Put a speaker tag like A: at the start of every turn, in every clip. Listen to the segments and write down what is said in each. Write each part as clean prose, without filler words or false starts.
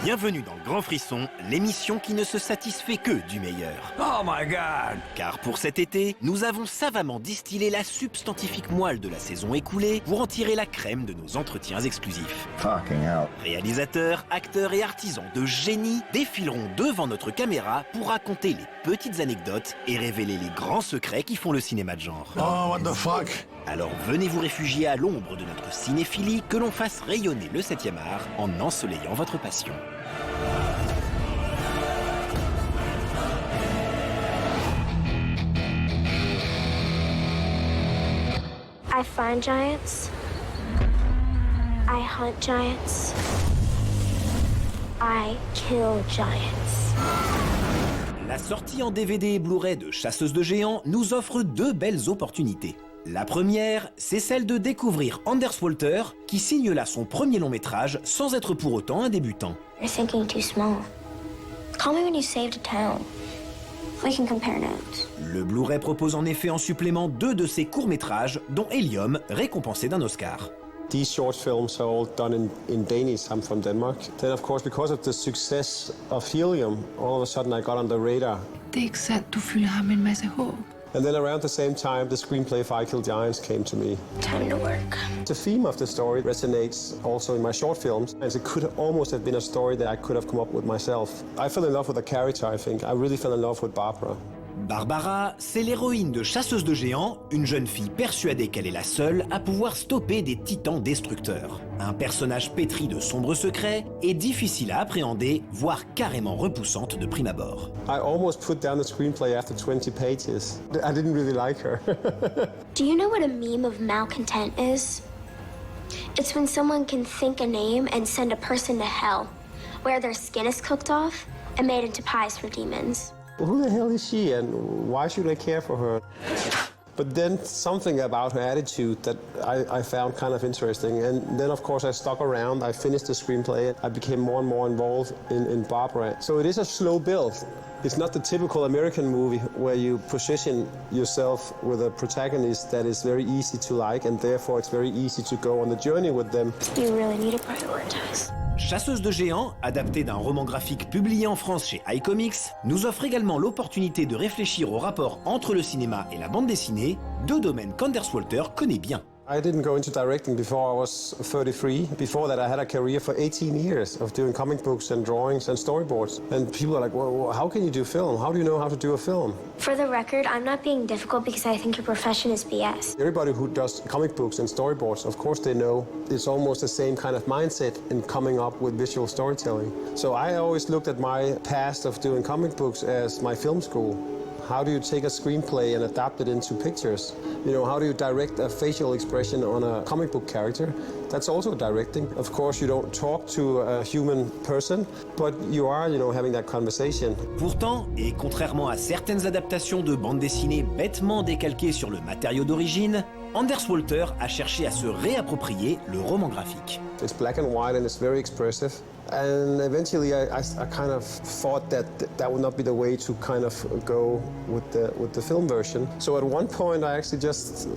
A: Bienvenue dans le Grand Frisson, l'émission qui ne se satisfait que du meilleur.
B: Oh my god!
A: Car pour cet été, nous avons savamment distillé la substantifique moelle de la saison écoulée pour en tirer la crème de nos entretiens exclusifs.
C: Fucking hell.
A: Réalisateurs, acteurs et artisans de génie défileront devant notre caméra pour raconter les petites anecdotes et révéler les grands secrets qui font le cinéma de genre.
C: Oh, what the fuck?
A: Alors venez vous réfugier à l'ombre de notre cinéphilie, que l'on fasse rayonner le 7e art en ensoleillant votre passion.
D: I find giants. I hunt giants. I kill giants.
A: La sortie en DVD et Blu-ray de Chasseuse de géants nous offre deux belles opportunités. La première, c'est celle de découvrir Anders Walter, qui signe là son premier long métrage sans être pour autant un débutant.
D: You're thinking too small. Call me when you saved a town. We can compare notes.
A: Le Blu-ray propose en effet en supplément deux de ses courts-métrages, dont Helium, récompensé d'un Oscar.
E: These short films are all done in Danish. I'm from Denmark. Then, of course, because of the success of Helium, all of a sudden I got on the radar.
F: Det er ikke sandt, du fylder ham en masse håb.
E: And then around the same time, the screenplay for I Kill Giants came to me.
D: Time to work.
E: The theme of the story resonates also in my short films, and it could almost have been a story that I could have come up with myself. I fell in love with the character, I think. I really fell in love with Barbara.
A: Barbara, c'est l'héroïne de Chasseuse de géants, une jeune fille persuadée qu'elle est la seule à pouvoir stopper des titans destructeurs. Un personnage pétri de sombres secrets et difficile à appréhender, voire carrément repoussante de prime abord.
E: I almost put down the screenplay after 20 pages. I didn't really like her.
D: Do you know what a meme of malcontent is? It's when someone can think a name and send a person to hell, where their skin is cooked off and made into pies for demons.
E: Who the hell is she and why should I care for her? But then something about her attitude that I found kind of interesting. And then, of course, I stuck around. I finished the screenplay. I became more and more involved in Barbara. So it is a slow build. It's not the typical American movie where you position yourself with a protagonist that is very easy to like, and therefore it's very easy to go on the journey with them.
D: You really need to prioritize.
A: Chasseuse de géants, adaptée d'un roman graphique publié en France chez iComics, nous offre également l'opportunité de réfléchir au rapport entre le cinéma et la bande dessinée, deux domaines qu'Anders Walter connaît bien.
E: I didn't go into directing before I was 33. Before that, I had a career for 18 years of doing comic books and drawings and storyboards. And people are like, well, how can you do film? How do you know how to do a film?
D: For the record, I'm not being difficult because I think your profession is BS.
E: Everybody who does comic books and storyboards, of course they know it's almost the same kind of mindset in coming up with visual storytelling. So I always looked at my past of doing comic books as my film school. How do you take a screenplay and adapt it into pictures? You know, how do you direct a facial expression on a comic book character? That's also directing. Of course, you don't talk to a human person, but you are, having that conversation.
A: Pourtant, et contrairement à certaines adaptations de bandes dessinées bêtement décalquées sur le matériau d'origine, Anders Walter a cherché à se réapproprier le roman graphique.
E: It's black and white and it's very expressive. And eventually I kind of thought that would not be the way to kind of go with the film version. So at one point I actually just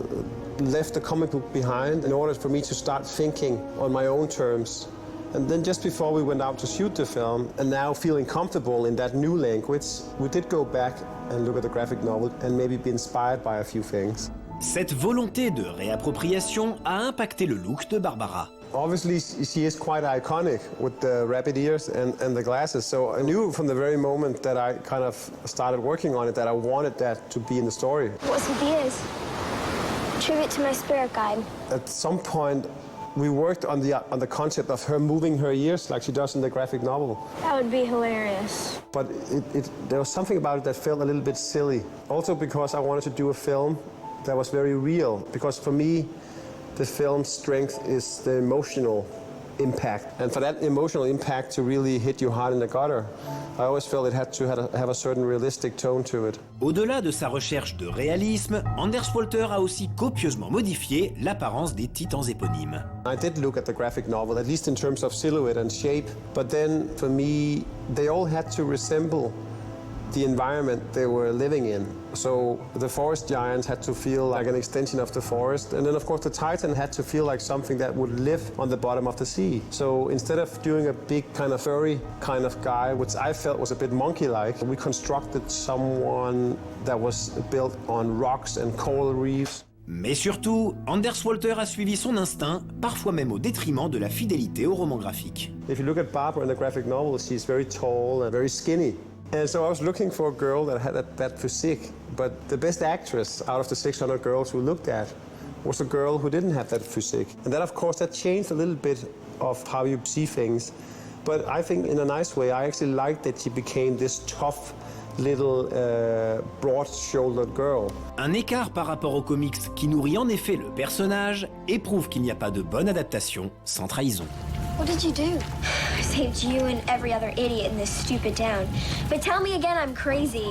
E: left the comic book behind in order for me to start thinking on my own terms. And then just before we went out to shoot the film, and now feeling comfortable in that new language, we did go back and look at the graphic novel and maybe be inspired by a few things.
A: Cette volonté de réappropriation a impacté le look de Barbara.
E: Obviously, she is quite iconic with the rabbit ears and the glasses. So I knew from the very moment that I kind of started working on it that I wanted that to be in the story.
D: What's with the ears? Tribute to my spirit guide.
E: At some point, we worked on the concept of her moving her ears like she does in the graphic novel.
D: That would be hilarious.
E: But there was something about it that felt a little bit silly. Also because I wanted to do a film that was very real. Because for me, the film's strength is the emotional impact. And for that emotional impact to really hit you hard in the gutter, I always felt it had to have a certain realistic tone to it.
A: Au-delà de sa recherche de réalisme, Anders Walter a aussi copieusement modifié l'apparence des titans éponymes.
E: I did look at the graphic novel, at least in terms of silhouette and shape, but then for me, they all had to resemble the environment they were living in. So the forest giants had to feel like an extension of the forest, and then of course the Titan had to feel like something that would live on the bottom of the sea. So instead of doing a big kind of furry kind of guy, which I felt was a bit monkey-like, we constructed someone that was built on rocks and coral reefs.
A: Mais surtout, Anders Walter a suivi son instinct, parfois même au détriment de la fidélité au roman graphique.
E: If you look at Barbara in the graphic novel, she's very tall and very skinny. And so I was looking for a girl that had that physique, but the best actress out of the 600 girls we looked at was a girl who didn't have that physique. And that, of course, that changed a little bit of how you see things. But I think in a nice way, I actually liked that she became this tough, little broad-shouldered girl.
A: Un écart par rapport aux comics qui nourrit en effet le personnage et prouve qu'il n'y a pas de bonne adaptation sans trahison.
D: What did you do? I saved you and every other idiot in this stupid town. But tell me again I'm crazy.